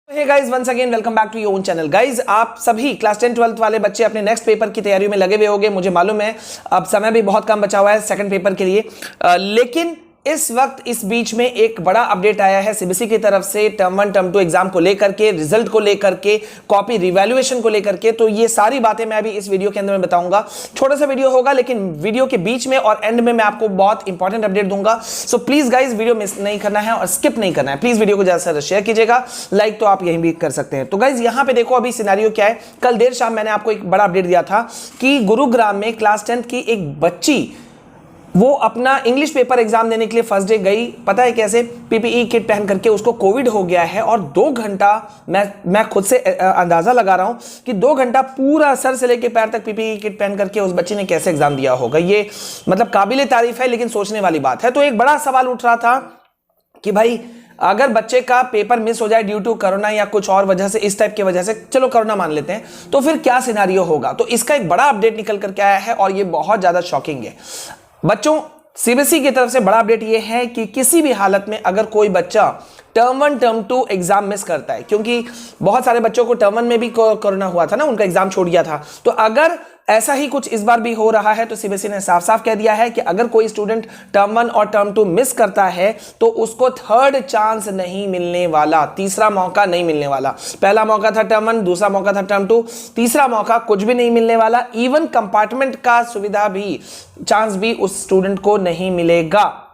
Hey guys, once again welcome back to your own channel. Guys, आप सभी class 10 12th वाले बच्चे अपने नेक्स्ट पेपर की तैयारी में लगे हुए होंगे, मुझे मालूम है। अब समय भी बहुत कम बचा हुआ है सेकंड पेपर के लिए, लेकिन इस वक्त इस बीच में एक बड़ा अपडेट आया है सीबीएसई की तरफ से टर्म 1 टर्म 2 एग्जाम को लेकर के, रिजल्ट को लेकर के, कॉपी रिवैल्यूएशन को लेकर के। तो ये सारी बातें मैं अभी इस वीडियो के अंदर में बताऊंगा। छोटा सा वीडियो होगा, लेकिन वीडियो के बीच में और एंड में मैं आपको बहुत इंपॉर्टेंट अपडेट दूंगा। So please guys, video miss नहीं करना है और स्किप नहीं करना है। प्लीज वीडियो को ज्यादा से ज्यादा शेयर कीजिएगा, लाइक तो आप यहीं भी कर सकते हैं। तो गाइज, यहां पे देखो अभी सिनेरियो क्या है। कल देर शाम मैंने आपको एक बड़ा अपडेट दिया था कि गुरुग्राम में क्लास 10 की एक बच्ची वो अपना इंग्लिश पेपर एग्जाम देने के लिए फर्स्ट डे गई। पता है कैसे? पीपीई किट पहन करके उसको कोविड हो गया है और 2 घंटा, मैं खुद से अंदाजा लगा रहा हूं कि 2 घंटा पूरा सर से लेकर पैर तक पीपीई किट पहन करके उस बच्ची ने कैसे एग्जाम दिया होगा। ये मतलब काबिले तारीफ है, लेकिन सोचने वाली बात है। तो एक बड़ा सवाल उठ रहा था कि भाई अगर बच्चे का पेपर मिस हो जाए ड्यू टू कोरोना या कुछ और वजह से, इस टाइप की वजह से, चलो कोरोना मान लेते हैं, तो फिर क्या सिनेरियो होगा। तो इसका एक बड़ा अपडेट निकल करके आया है और ये बहुत ज्यादा शॉकिंग है बच्चों। सीबीएसई की तरफ से बड़ा अपडेट यह है कि किसी भी हालत में अगर कोई बच्चा टर्म 1 टर्म 2 एग्जाम मिस करता है, क्योंकि बहुत सारे बच्चों को टर्म 1 में भी कोरोना हुआ था ना, उनका एग्जाम छोड़ गया था। तो अगर ऐसा ही कुछ इस बार भी हो रहा है तो सीबीएसई ने साफ साफ कह दिया है कि अगर कोई स्टूडेंट टर्म 1 और टर्म 2 मिस करता है तो उसको थर्ड चांस नहीं मिलने वाला, तीसरा मौका नहीं मिलने वाला। पहला मौका था टर्म 1, दूसरा मौका था टर्म 2, तीसरा मौका कुछ भी नहीं मिलने वाला। इवन कंपार्टमेंट का सुविधा भी, चांस भी उस स्टूडेंट को नहीं मिलेगा।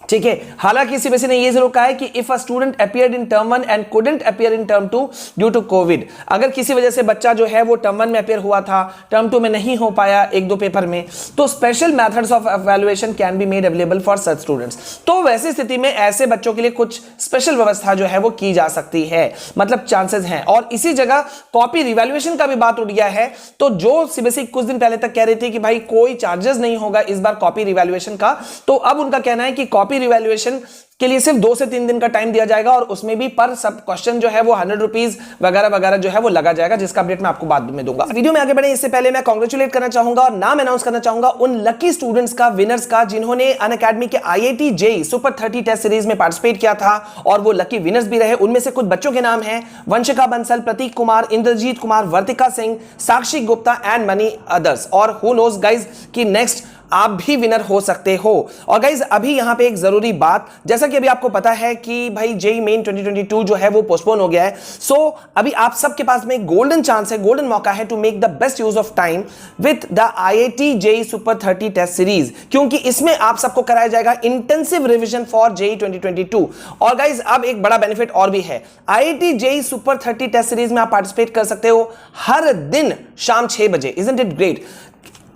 ठीक है। हालांकि सीबीएसई ने यह जरूर कहा है कि if a student appeared in term 1 and couldn't appear in term 2 due to Covid, अगर किसी वजह से बच्चा जो है वो टर्म 1 में अपीयर हुआ था, टर्म 2 में नहीं हो पाया 1-2 पेपर में, तो special methods of evaluation can be made available for such students. तो वैसी स्थिति में ऐसे बच्चों के लिए कुछ स्पेशल व्यवस्था जो है वो की जा सकती है, मतलब चांसेस हैं। और इसी जगह कॉपी रिवैल्यूएशन का भी बात उठ गया है। तो जो सीबीएसई कुछ दिन पहले तक कह रही थी कि भाई कोई चार्जेस नहीं होगा इस बार कॉपी रिवैल्यूएशन का, तो अब उनका कहना है कि कॉपी रिवैल्यूएशन के लिए सिर्फ 2 से 3 दिन का टाइम दिया जाएगा और उसमें भी पर सब क्वेश्चन जो है वो 100 रुपीज वगैरह वगैरह जो है वो लगा जाएगा, जिसका अपडेट मैं आपको बाद में दूंगा। वीडियो में आगे बढ़े इससे पहले मैं कांग्रेचुलेट करना चाहूंगा और नाम अनाउंस करना चाहूंगा उन लकी स्टूडेंट्स का, विनर्स का, जिन्होंने अनअकैडमी के IIT JEE super 30 test series में पार्टिसिपेट किया था और वो लकी विनर्स भी रहे। उनमें से कुछ बच्चों के नाम है वंशिका बंसल, प्रतीक कुमार, इंद्रजीत कुमार, वर्तिका सिंह, साक्षी गुप्ता एंड मनी अदर्स। और हु नोज गाइज कि नेक्स्ट आप भी विनर हो सकते हो। और गाइज अभी यहां पे एक जरूरी बात, जैसा कि अभी आपको पता है कि भाई जेईई मेन 2022 जो है वो पोस्टपोन हो गया है। सो अभी आप सबके पास में गोल्डन चांस है, गोल्डन मौका है to make the best use of time with the IIT JEE super 30 test series, क्योंकि इसमें आप सबको कराया जाएगा इंटेंसिव रिवीजन फॉर जेईई 2022। और गाइज अब एक बड़ा बेनिफिट और भी है, IIT JEE super 30 test series में आप पार्टिसिपेट कर सकते हो हर दिन शाम 6 बजे। Isn't it great?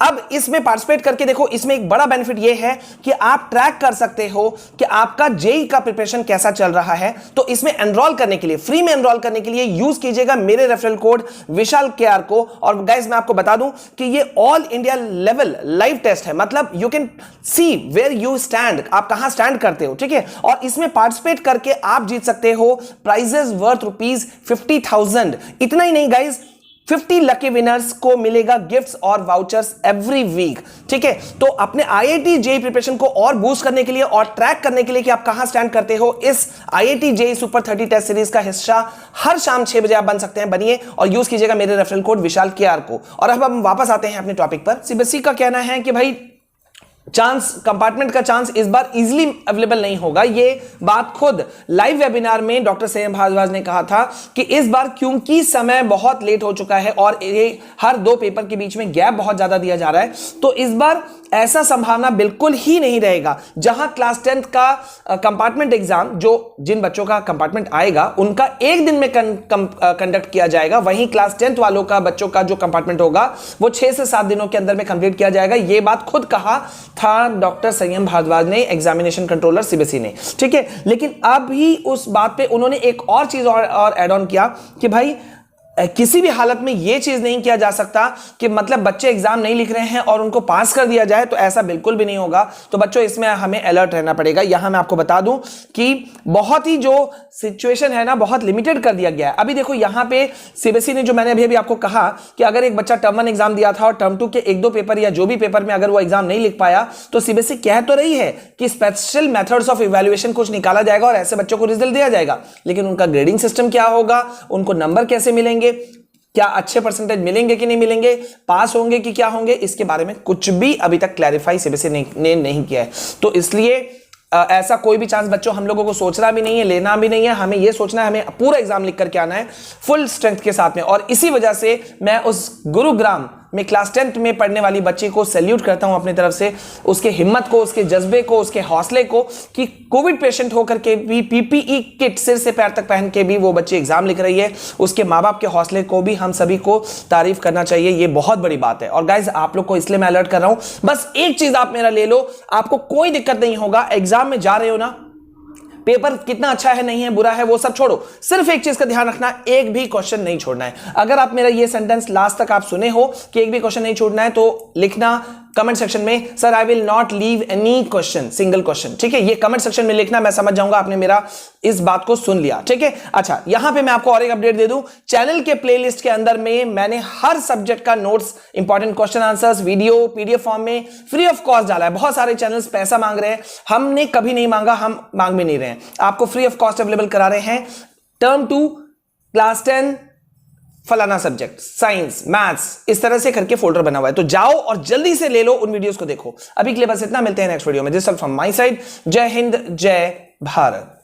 अब इसमें पार्टिसिपेट करके देखो, इसमें एक बड़ा बेनिफिट यह है कि आप ट्रैक कर सकते हो कि आपका जेईई का प्रिपरेशन कैसा चल रहा है। तो इसमें एनरोल करने के लिए, फ्री में एनरोल करने के लिए यूज कीजिएगा मेरे रेफरल कोड विशाल KR को। और गाइस मैं आपको बता दूं कि ये all India level live test है, मतलब you can see where you stand, आप कहां स्टैंड करते हो। ठीक है। और इसमें पार्टिसिपेट करके आप जीत सकते हो प्राइजेस वर्थ ₹50,000। इतना ही नहीं गाइस, 50 लकी विनर्स को मिलेगा गिफ्ट्स और वाउचर्स एवरी वीक। ठीक है। तो अपने IIT JEE प्रिपरेशन को और बूस्ट करने के लिए और ट्रैक करने के लिए कि आप कहां स्टैंड करते हो, इस IIT JEE super 30 test series का हिस्सा हर शाम 6 बजे आप बन सकते हैं। बनिए और यूज कीजिएगा मेरे रेफरल कोड विशाल KR को। और अब हम वापस आते हैं अपने टॉपिक पर। सीबीएसई का कहना है कि भाई चांस, कंपार्टमेंट का चांस इस बार इजीली अवेलेबल नहीं होगा। ये बात खुद लाइव वेबिनार में डॉक्टर संयम भारद्वाज ने कहा था कि इस बार क्योंकि समय बहुत लेट हो चुका है और ये हर 2 पेपर के बीच में गैप बहुत ज्यादा दिया जा रहा है, तो इस बार ऐसा संभावना बिल्कुल ही नहीं रहेगा। जहां क्लास 10 का कंपार्टमेंट एग्जाम, जो जिन बच्चों का कंपार्टमेंट आएगा उनका 1 दिन में कंडक्ट किया जाएगा, वहीं क्लास 10th वालों का, बच्चों का जो कंपार्टमेंट होगा वो 6 से 7 दिनों के अंदर में कंप्लीट किया जाएगा। ये बात खुद कहा था डॉक्टर संयम भारद्वाज ने, एग्जामिनेशन कंट्रोलर सीबीएसई ने। ठीक है। लेकिन अभी उस बात पे उन्होंने एक और चीज और ऐड ऑन किया कि भाई किसी भी हालत में यह चीज नहीं किया जा सकता कि मतलब बच्चे एग्जाम नहीं लिख रहे हैं और उनको पास कर दिया जाए, तो ऐसा बिल्कुल भी नहीं होगा। तो बच्चों इसमें हमें अलर्ट रहना पड़ेगा। यहां मैं आपको बता दूं कि बहुत ही जो सिचुएशन है ना बहुत लिमिटेड कर दिया गया है। अभी देखो यहां पे सीबीएसई ने जो मैंने अभी आपको कहा कि अगर एक बच्चा टर्म 1 एग्जाम दिया था और टर्म 2 के 1-2 पेपर या जो भी पेपर में अगर वो एग्जाम नहीं लिख पाया, तो सीबीएसई कह तो रही है कि स्पेशल मेथड्स ऑफ इवैल्यूएशन कुछ निकाला जाएगा और ऐसे बच्चों को रिजल्ट दिया जाएगा। लेकिन उनका ग्रेडिंग सिस्टम क्या होगा, उनको नंबर कैसे मिलेंगे, क्या अच्छे परसेंटेज मिलेंगे कि नहीं मिलेंगे, पास होंगे कि क्या होंगे, इसके बारे में कुछ भी अभी तक क्लैरिफाई सीबीएसई ने नहीं किया है। तो इसलिए ऐसा कोई भी चांस बच्चों हम लोगों को सोचना भी नहीं है, लेना भी नहीं है। हमें यह सोचना है हमें पूरा एग्जाम लिख करके आना है फुल स्ट्रेंथ के साथ में। और इसी वजह से मैं उस गुरुग्राम में क्लास 10th में पढ़ने वाली बच्ची को सैल्यूट करता हूं अपनी तरफ से, उसके हिम्मत को, उसके जज्बे को, उसके हौसले को, कि कोविड पेशेंट होकर के भी पीपीई किट सिर से पैर तक पहन के भी वो बच्ची एग्जाम लिख रही है। उसके माँ बाप के हौसले को भी हम सभी को तारीफ करना चाहिए, ये बहुत बड़ी बात है। और गाइज आप लोग को इसलिए मैं अलर्ट कर रहा हूं, बस एक चीज आप मेरा ले लो, आपको कोई दिक्कत नहीं होगा। एग्जाम में जा रहे हो ना, पेपर कितना अच्छा है नहीं है बुरा है वो सब छोड़ो, सिर्फ एक चीज का ध्यान रखना, एक भी क्वेश्चन नहीं छोड़ना है। अगर आप मेरा ये सेंटेंस लास्ट तक आप सुने हो कि एक भी क्वेश्चन नहीं छोड़ना है, तो लिखना कमेंट सेक्शन में, sir I will not leave any question, single question. ठीक है, ये कमेंट सेक्शन में लिखना, मैं समझ जाऊंगा आपने मेरा इस बात को सुन लिया। ठीक है, अच्छा यहां पे मैं आपको और एक अपडेट दे दूं, चैनल के प्लेलिस्ट के अंदर में मैंने हर सब्जेक्ट का notes, important question answers, video PDF form में फ्री ऑफ कॉस्ट डाला है। बहुत सारे चैनल्स पैसा मांग रहे हैं, हमने कभी नहीं मांगा, हम मांग भी नहीं रहे हैं, आपको फ्री ऑफ कॉस्ट अवेलेबल करा रहे हैं। टर्म 2 क्लास 10 फलाना सब्जेक्ट, साइंस, मैथ्स, इस तरह से करके फोल्डर बना हुआ है। तो जाओ और जल्दी से ले लो, उन वीडियोस को देखो। अभी के लिए बस इतना, मिलते हैं नेक्स्ट वीडियो में। This all from my side. जय हिंद, जय भारत।